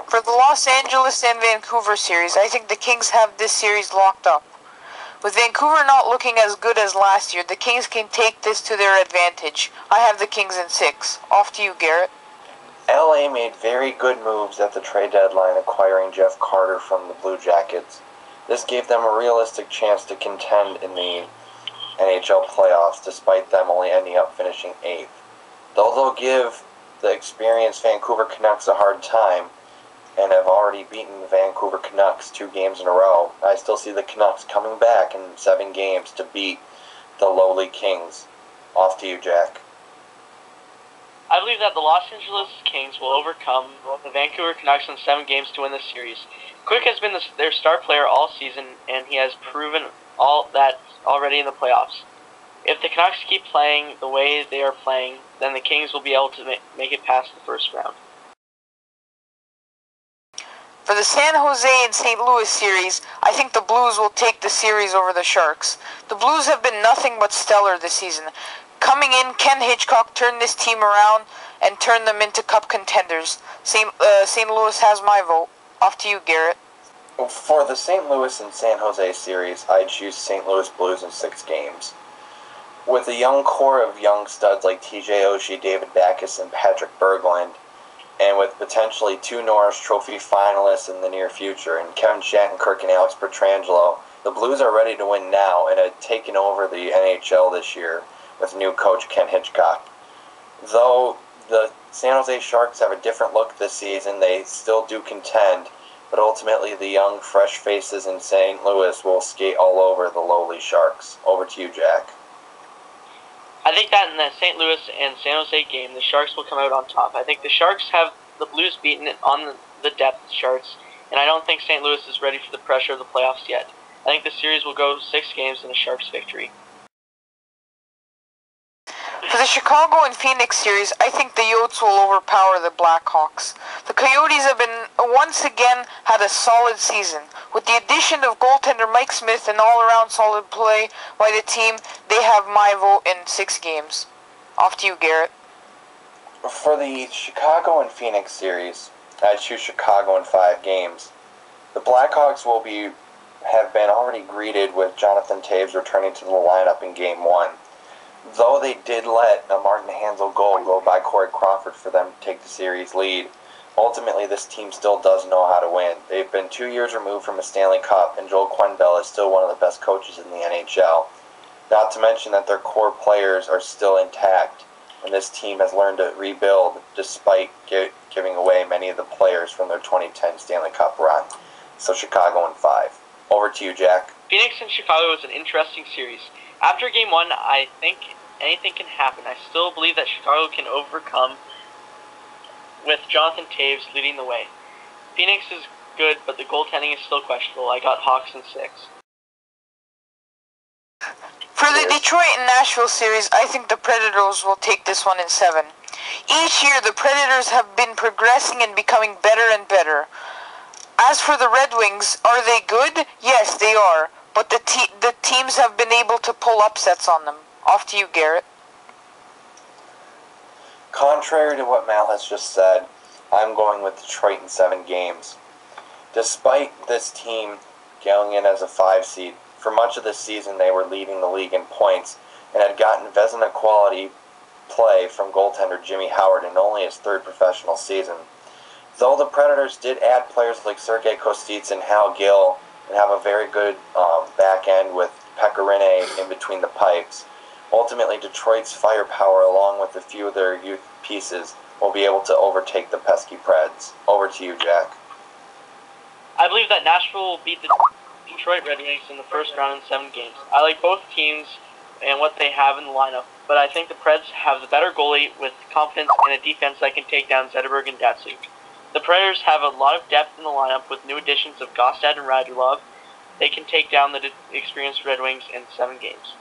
For the Los Angeles and Vancouver series, I think the Kings have this series locked up. With Vancouver not looking as good as last year, the Kings can take this to their advantage. I have the Kings in 6. Off to you, Garrett. LA made very good moves at the trade deadline, acquiring Jeff Carter from the Blue Jackets. This gave them a realistic chance to contend in the NHL playoffs, despite them only ending up finishing 8th. Though they'll give the experienced Vancouver Canucks a hard time, and have already beaten the Vancouver Canucks 2 games in a row, I still see the Canucks coming back in 7 games to beat the lowly Kings. Off to you, Jack. I believe that the Los Angeles Kings will overcome the Vancouver Canucks in 7 games to win this series. Quick has been their star player all season, and he has proven all that already in the playoffs. If the Canucks keep playing the way they are playing, then the Kings will be able to make it past the first round. For the San Jose and St. Louis series, I think the Blues will take the series over the Sharks. The Blues have been nothing but stellar this season. Coming in, Ken Hitchcock turned this team around and turned them into cup contenders. St. Louis has my vote. Off to you, Garrett. For the St. Louis and San Jose series, I choose St. Louis Blues in 6 games. With a young core of young studs like TJ Oshie, David Backes, and Patrick Berglund, and with potentially 2 Norris Trophy finalists in the near future, and Kevin Shattenkirk and Alex Pietrangelo, the Blues are ready to win now and have taken over the NHL this year with new coach Ken Hitchcock. Though the San Jose Sharks have a different look this season, they still do contend, but ultimately the young, fresh faces in St. Louis will skate all over the lowly Sharks. Over to you, Jack. I think that in the St. Louis and San Jose game, the Sharks will come out on top. I think the Sharks have the Blues beaten on the depth charts, and I don't think St. Louis is ready for the pressure of the playoffs yet. I think the series will go 6 games in a Sharks victory. For the Chicago and Phoenix series, I think the Yotes will overpower the Blackhawks. The Coyotes have been once again had a solid season. With the addition of goaltender Mike Smith and all-around solid play by the team, they have my vote in 6 games. Off to you, Garrett. For the Chicago and Phoenix series, I choose Chicago in 5 games. The Blackhawks have been already greeted with Jonathan Toews returning to the lineup in Game 1. Though they did let a Martin Hanzal goal go by Corey Crawford for them to take the series lead, ultimately this team still does know how to win. They've been 2 years removed from a Stanley Cup, and Joel Quenneville is still one of the best coaches in the NHL. Not to mention that their core players are still intact, and this team has learned to rebuild despite giving away many of the players from their 2010 Stanley Cup run. So Chicago in 5. Over to you, Jack. Phoenix and Chicago is an interesting series. After Game 1, I think anything can happen. I still believe that Chicago can overcome with Jonathan Toews leading the way. Phoenix is good, but the goaltending is still questionable. I got Hawks in 6. For the Detroit and Nashville series, I think the Predators will take this one in 7. Each year, the Predators have been progressing and becoming better and better. As for the Red Wings, are they good? Yes, they are. But the teams have been able to pull upsets on them. Off to you, Garrett. Contrary to what Mal has just said, I'm going with Detroit in 7 games. Despite this team going in as a 5 seed, for much of this season they were leading the league in points and had gotten Vezina quality play from goaltender Jimmy Howard in only his 3rd professional season. Though the Predators did add players like Sergei Kostitsin and Hal Gill and have a very good back end with Pekka Rinne in between the pipes, ultimately Detroit's firepower along with a few of their youth pieces will be able to overtake the pesky Preds. Over to you, Jack. I believe that Nashville will beat the Detroit Red Wings in the first round in 7 games. I like both teams and what they have in the lineup, but I think the Preds have the better goalie with confidence and a defense that can take down Zetterberg and Datsuk. The Predators have a lot of depth in the lineup with new additions of Gostad and Radulov. They can take down the experienced Red Wings in 7 games.